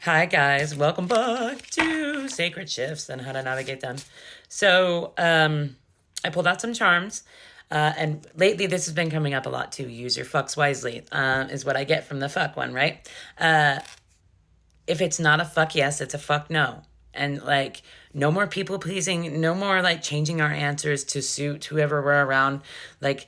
Hi guys, welcome back to Sacred Shifts and How to Navigate Them. So, I pulled out some charms, and lately this has been coming up a lot too. Use your fucks wisely, is what I get from the fuck one, right? If it's not a fuck yes, it's a fuck no. And like, no more people pleasing, no more like changing our answers to suit whoever we're around. Like,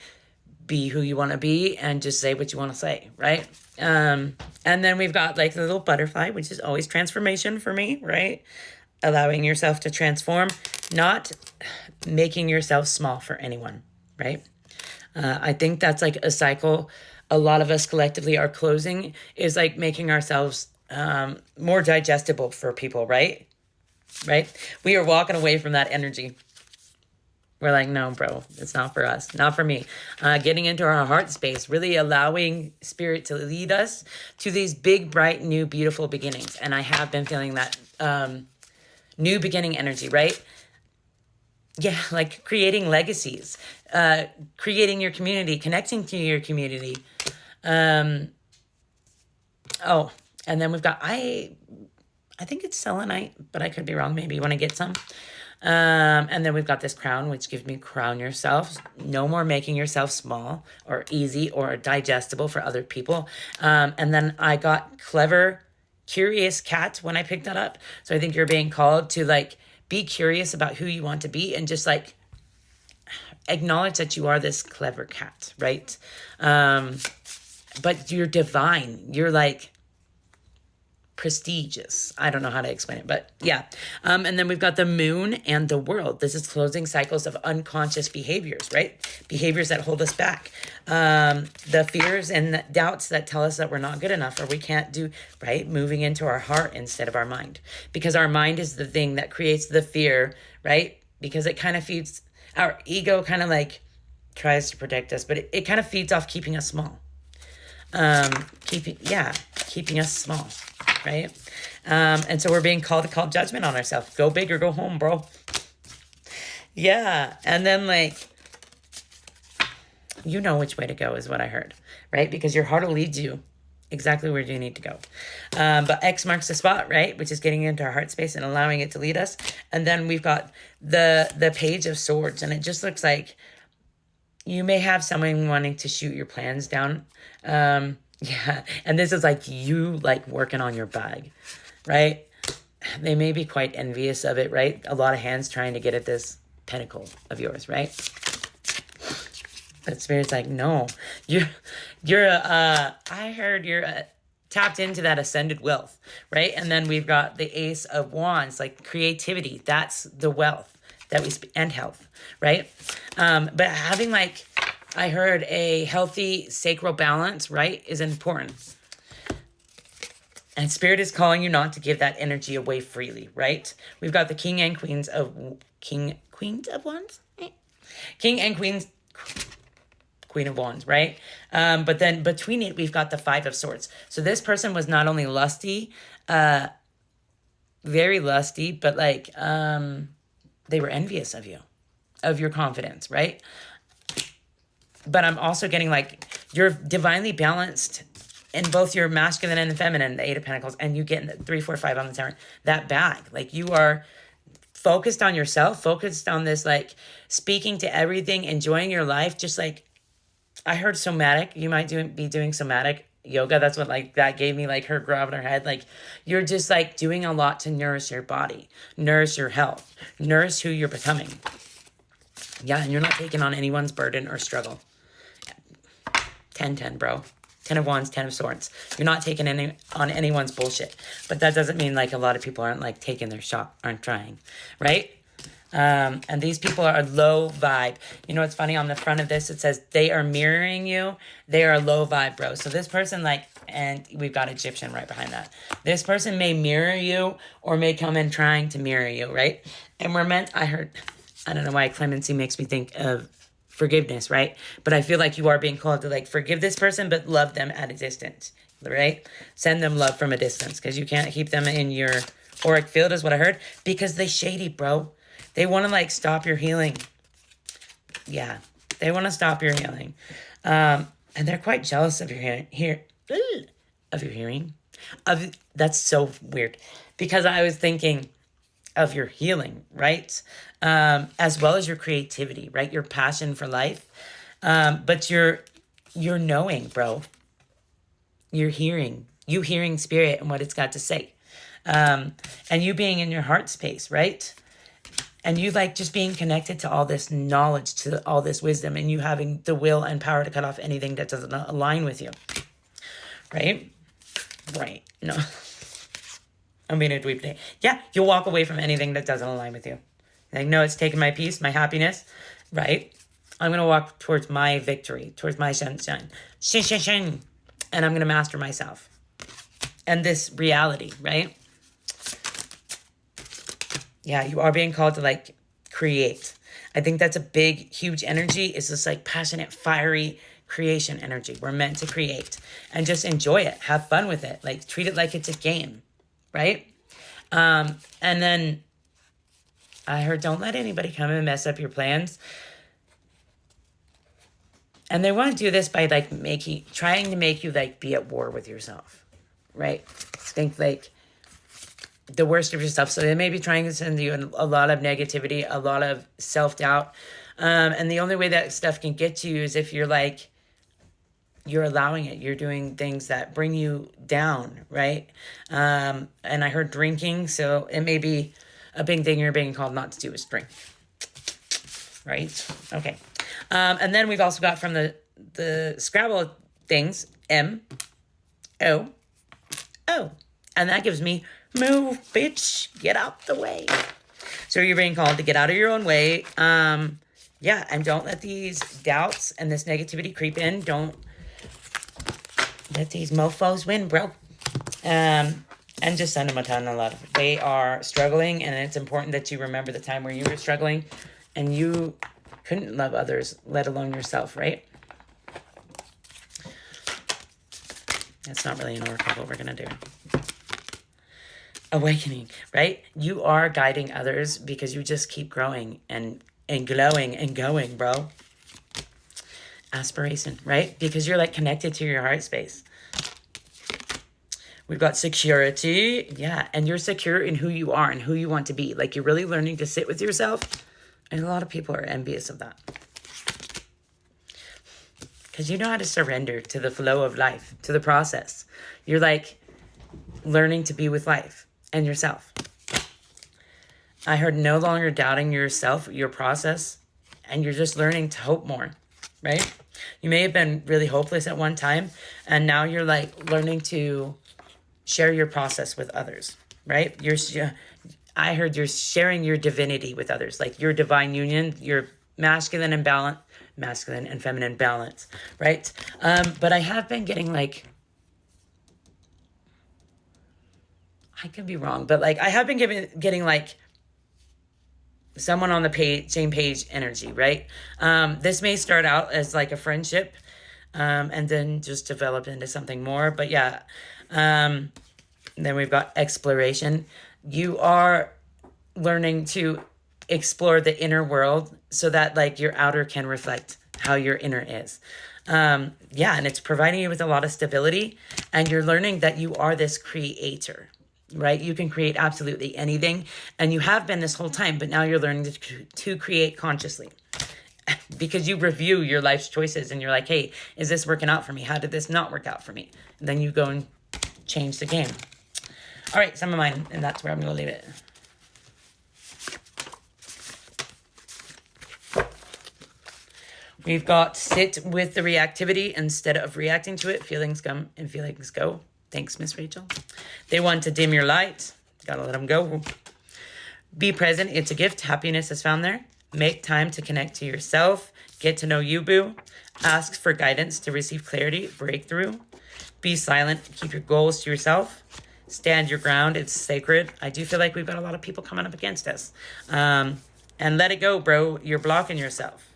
be who you want to be and just say what you want to say, right? And then we've got like the little butterfly, which is always transformation for me, right? Allowing yourself to transform, not making yourself small for anyone, right? I think that's like a cycle a lot of us collectively are closing, is like making ourselves more digestible for people, right? Right? We are walking away from that energy. We're like, no, bro, it's not for us, not for me. Getting into our heart space, really allowing spirit to lead us to these big, bright, new, beautiful beginnings. And I have been feeling that new beginning energy, right? Yeah, like creating legacies, creating your community, connecting to your community. Oh, and then we've got, I think it's selenite, but I could be wrong. Maybe you want to get some. And then we've got this crown, which gives me crown yourself. No more making yourself small or easy or digestible for other people. And then I got clever, curious cat when I picked that up. So I think you're being called to like be curious about who you want to be and just like acknowledge that you are this clever cat, right? But you're divine. You're like prestigious. I don't know how to explain it, but yeah. And then we've got the moon and the world. This is closing cycles of unconscious behaviors, right? Behaviors that hold us back. The fears and the doubts that tell us that we're not good enough or we can't do, right? Moving into our heart instead of our mind. Because our mind is the thing that creates the fear, right? Because it kind of feeds, our ego kind of like tries to protect us, but it kind of feeds off keeping us small. Keeping us small, right? And so we're being called to call judgment on ourselves. Go big or go home, bro. Yeah. And then like, you know which way to go is what I heard, right? Because your heart will lead you exactly where you need to go. But X marks the spot, right? Which is getting into our heart space and allowing it to lead us. And then we've got the Page of Swords, and it just looks like you may have someone wanting to shoot your plans down. Yeah. And this is like you like working on your bag, right? They may be quite envious of it, right? A lot of hands trying to get at this pinnacle of yours, right? But Spirit's like, no, I heard you're tapped into that ascended wealth, right? And then we've got the Ace of Wands, like creativity. That's the wealth that we and health, right? But having like, I heard a healthy sacral balance, right, is important. And Spirit is calling you not to give that energy away freely, right? We've got the King and Queens of Wands? King and Queen of Wands, right? But then between it, we've got the Five of Swords. So this person was not only lusty, very lusty, but like they were envious of you, of your confidence, right? But I'm also getting like you're divinely balanced in both your masculine and the feminine, the Eight of Pentacles, and you get the 3, 4, 5 on the Tower, that bag. Like you are focused on yourself, focused on this, like speaking to everything, enjoying your life. Just like I heard somatic, you might be doing somatic yoga. That's what like that gave me like her grabbing her head. Like you're just like doing a lot to nourish your body, nourish your health, nourish who you're becoming. Yeah, and you're not taking on anyone's burden or struggle. 10-10, bro. 10 of Wands, 10 of Swords. You're not taking on anyone's bullshit. But that doesn't mean like a lot of people aren't like taking their shot, aren't trying, right? And these people are low vibe. You know what's funny? On the front of this, it says they are mirroring you. They are low vibe, bro. So this person like, and we've got Egyptian right behind that. This person may mirror you or may come in trying to mirror you, right? And we're meant, I don't know why clemency makes me think of forgiveness, right? But I feel like you are being called to like forgive this person, but love them at a distance, right? Send them love from a distance because you can't keep them in your auric field is what I heard because they shady, bro. They want to like stop your healing. Yeah, they want to stop your healing. And they're quite jealous of your hearing. That's so weird because I was thinking of your healing, right? As well as your creativity, right? Your passion for life. But you're knowing, bro. You're hearing. You hearing spirit and what it's got to say. And you being in your heart space, right? And you like just being connected to all this knowledge, to all this wisdom, and you having the will and power to cut off anything that doesn't align with you. Right? Right. No. I'm being a dweeb today. Yeah, you'll walk away from anything that doesn't align with you. Like, no, it's taking my peace, my happiness, right? I'm going to walk towards my victory, towards my sunshine. And I'm going to master myself. And this reality, right? Yeah, you are being called to, like, create. I think that's a big, huge energy. It's this, like, passionate, fiery creation energy. We're meant to create. And just enjoy it. Have fun with it. Like, treat it like it's a game, right? And then I heard, don't let anybody come and mess up your plans. And they want to do this by, like, trying to make you, like, be at war with yourself, right? Think, like, the worst of yourself. So they may be trying to send you a lot of negativity, a lot of self-doubt. And the only way that stuff can get to you is if you're, like, you're allowing it. You're doing things that bring you down, right? And I heard drinking, so it may be a big thing you're being called not to do is drink, right? Okay. And then we've also got from the Scrabble things, M-O-O. And that gives me move, bitch, get out the way. So you're being called to get out of your own way. Yeah, and don't let these doubts and this negativity creep in. Don't let these mofos win, bro. And just send them a ton of love. They are struggling, and it's important that you remember the time where you were struggling and you couldn't love others, let alone yourself, right? That's not really an oracle, what we're going to do. Awakening, right? You are guiding others because you just keep growing and glowing and going, bro. Aspiration, right? Because you're, like, connected to your heart space. We've got security. Yeah, and you're secure in who you are and who you want to be. Like, you're really learning to sit with yourself. And a lot of people are envious of that. Because you know how to surrender to the flow of life, to the process. You're, like, learning to be with life and yourself. I heard no longer doubting yourself, your process, and you're just learning to hope more, right? You may have been really hopeless at one time, and now you're, like, learning to share your process with others, right? I heard you're sharing your divinity with others, like your divine union, your masculine and feminine balance, right? But I have been getting, like, I could be wrong, but, like, I have been getting like someone on the same page energy, right? This may start out as, like, a friendship, and then just develop into something more. But yeah, then we've got exploration. You are learning to explore the inner world so that, like, your outer can reflect how your inner is. Yeah, and it's providing you with a lot of stability, and you're learning that you are this creator, right? You can create absolutely anything, and you have been this whole time, but now you're learning to create consciously because you review your life's choices and you're like, hey, is this working out for me? How did this not work out for me? And then you go and change the game. All right, some of mine, and that's where I'm going to leave it. We've got sit with the reactivity instead of reacting to it. Feelings come and feelings go. Thanks, Miss Rachel. They want to dim your light. Gotta let them go. Be present. It's a gift. Happiness is found there. Make time to connect to yourself. Get to know you, boo. Ask for guidance to receive clarity, breakthrough. Be silent. Keep your goals to yourself. Stand your ground. It's sacred. I do feel like we've got a lot of people coming up against us. And let it go, bro. You're blocking yourself.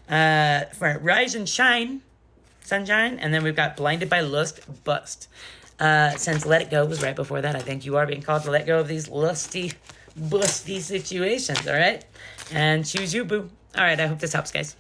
For rise and shine. Sunshine, and then we've got blinded by lust, bust. Since let it go was right before that, I think you are being called to let go of these lusty, busty situations, all right? And choose you, boo. All right, I hope this helps, guys.